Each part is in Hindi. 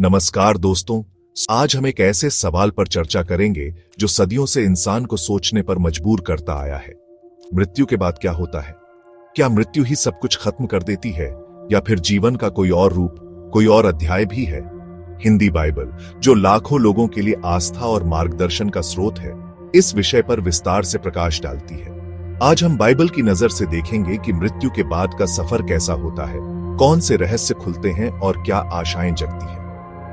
नमस्कार दोस्तों, आज हम एक ऐसे सवाल पर चर्चा करेंगे जो सदियों से इंसान को सोचने पर मजबूर करता आया है। मृत्यु के बाद क्या होता है? क्या मृत्यु ही सब कुछ खत्म कर देती है या फिर जीवन का कोई और रूप, कोई और अध्याय भी है? हिंदी बाइबल, जो लाखों लोगों के लिए आस्था और मार्गदर्शन का स्रोत है, इस विषय पर विस्तार से प्रकाश डालती है। आज हम बाइबल की नजर से देखेंगे कि मृत्यु के बाद का सफर कैसा होता है, कौन से रहस्य खुलते हैं और क्या आशाएं जगती हैं।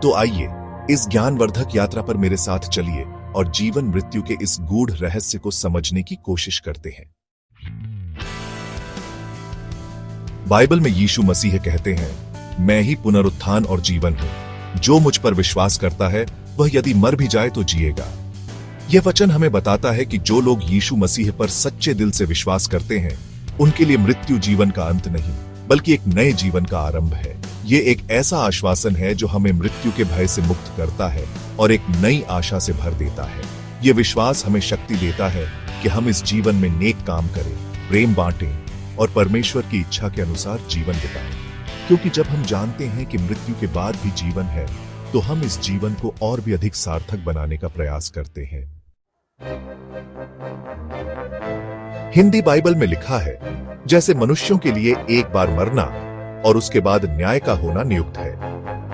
तो आइए इस ज्ञानवर्धक यात्रा पर मेरे साथ चलिए और जीवन मृत्यु के इस गूढ़ रहस्य को समझने की कोशिश करते हैं। बाइबल में यीशु मसीह कहते हैं, मैं ही पुनरुत्थान और जीवन हूं। जो मुझ पर विश्वास करता है वह यदि मर भी जाए तो जिएगा। यह वचन हमें बताता है कि जो लोग यीशु मसीह पर सच्चे दिल से विश्वास करते हैं, उनके लिए मृत्यु जीवन का अंत नहीं बल्कि एक नए जीवन का आरंभ है। ये एक ऐसा आश्वासन है जो हमें मृत्यु के भय से मुक्त करता है और एक नई आशा से भर देता है। ये विश्वास हमें शक्ति देता है कि हम इस जीवन में नेक काम करें, प्रेम बांटें और परमेश्वर की इच्छा के अनुसार जीवन बिताएं। क्योंकि जब हम जानते हैं कि मृत्यु के बाद भी जीवन है, तो हम इस जीवन को और भी अधिक सार्थक बनाने का प्रयास करते हैं। हिंदी बाइबल में लिखा है, जैसे मनुष्यों के लिए एक बार मरना और उसके बाद न्याय का होना नियुक्त है।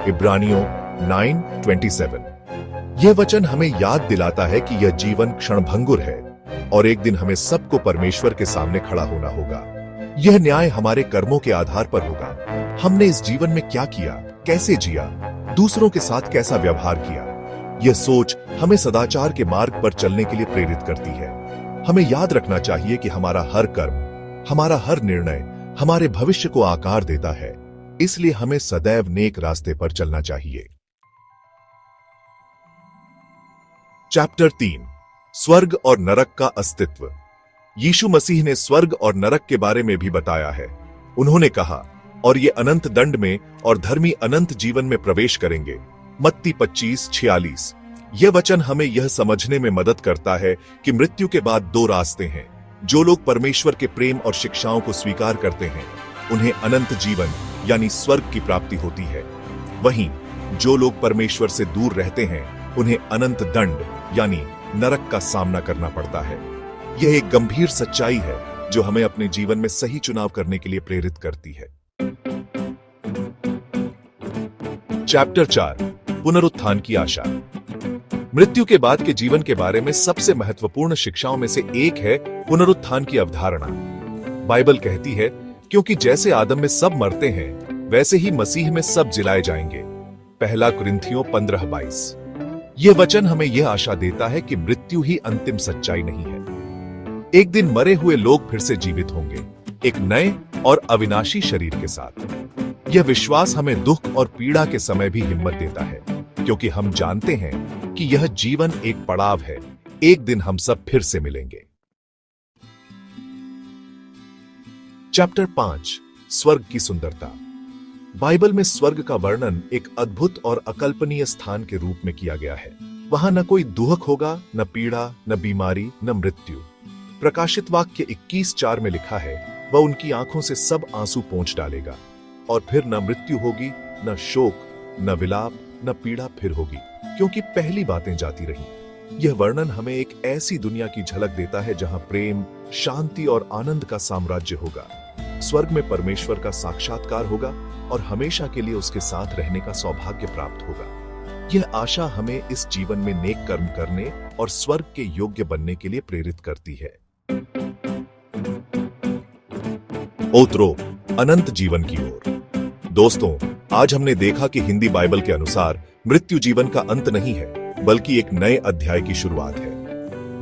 इब्रानियों 9:27। यह वचन हमें याद दिलाता है कि यह जीवन क्षणभंगुर है और एक दिन हमें सबको परमेश्वर के सामने खड़ा होना होगा। यह न्याय हमारे कर्मों के आधार पर होगा। हमने इस जीवन में क्या किया, कैसे जिया, दूसरों के साथ कैसा व्यवहार किया। यह सोच हमें सदाचार के मार्ग पर चलने के लिए प्रेरित करती है। हमें याद रखना चाहिए कि हमारा हर कर्म, हमारा हर निर्णय हमारे भविष्य को आकार देता है। इसलिए हमें सदैव नेक रास्ते पर चलना चाहिए। चैप्टर 3, स्वर्ग और नरक का अस्तित्व। यीशु मसीह ने स्वर्ग और नरक के बारे में भी बताया है। उन्होंने कहा, और ये अनंत दंड में और धर्मी अनंत जीवन में प्रवेश करेंगे। मत्ती 25:46। यह वचन हमें यह समझने में मदद करता है कि मृत्यु के बाद दो रास्ते हैं। जो लोग परमेश्वर के प्रेम और शिक्षाओं को स्वीकार करते हैं, उन्हें अनंत जीवन यानी स्वर्ग की प्राप्ति होती है। वहीं जो लोग परमेश्वर से दूर रहते हैं, उन्हें अनंत दंड यानी नरक का सामना करना पड़ता है। यह एक गंभीर सच्चाई है जो हमें अपने जीवन में सही चुनाव करने के लिए प्रेरित करती है। चैप्टर 4, पुनरुत्थान की आशा। मृत्यु के बाद के जीवन के बारे में सबसे महत्वपूर्ण शिक्षाओं में से एक है पुनरुत्थान की अवधारणा। बाइबल कहती है, क्योंकि जैसे आदम में सब मरते हैं, वैसे ही मसीह में सब जिलाए जाएंगे। पहला कुरिन्थियों 15:22। यह वचन हमें यह आशा देता है कि मृत्यु ही अंतिम सच्चाई नहीं है। एक दिन मरे हुए लोग फिर से जीवित होंगे, एक नए और अविनाशी शरीर के साथ। यह विश्वास हमें दुख और पीड़ा के समय भी हिम्मत देता है, क्योंकि हम जानते हैं कि यह जीवन एक पड़ाव है। एक दिन हम सब फिर से मिलेंगे। चैप्टर 5, स्वर्ग की सुंदरता। बाइबल में स्वर्ग का वर्णन एक अद्भुत और अकल्पनीय स्थान के रूप में किया गया है। वहां न कोई दुहक होगा, न पीड़ा, न बीमारी, न मृत्यु। प्रकाशित वाक्य 21:4 में लिखा है, वह उनकी आंखों से सब आंसू पोंछ डालेगा और फिर न मृत्यु होगी, न शोक, न विलाप, न पीड़ा फिर होगी, क्योंकि पहली बातें जाती रहीं। यह वर्णन हमें एक ऐसी दुनिया की झलक देता है जहां प्रेम, शांति और आनंद का साम्राज्य होगा। स्वर्ग में परमेश्वर का साक्षात्कार होगा और हमेशा के लिए उसके साथ रहने का सौभाग्य प्राप्त होगा। यह आशा हमें इस जीवन में नेक कर्म करने और स्वर्ग के योग्य बनने के लिए प्रेरित करती है। उतरो अनंत जीवन की ओर। दोस्तों, आज हमने देखा कि हिंदी बाइबल के अनुसार मृत्यु जीवन का अंत नहीं है, बल्कि एक नए अध्याय की शुरुआत है।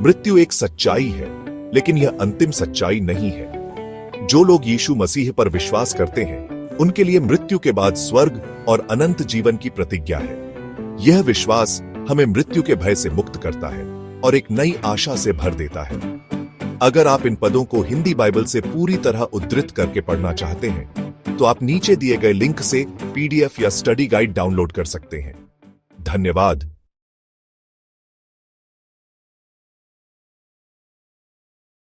मृत्यु एक सच्चाई है, लेकिन यह अंतिम सच्चाई नहीं है। जो लोग यीशु मसीह पर विश्वास करते हैं, उनके लिए मृत्यु के बाद स्वर्ग और अनंत जीवन की प्रतिज्ञा है। यह विश्वास हमें मृत्यु के भय से मुक्त करता है और एक नई आशा से भर देता है। अगर आप इन पदों को हिंदी बाइबल से पूरी तरह उद्धृत करके पढ़ना चाहते हैं, तो आप नीचे दिए गए लिंक से PDF या स्टडी गाइड डाउनलोड कर सकते हैं। धन्यवाद।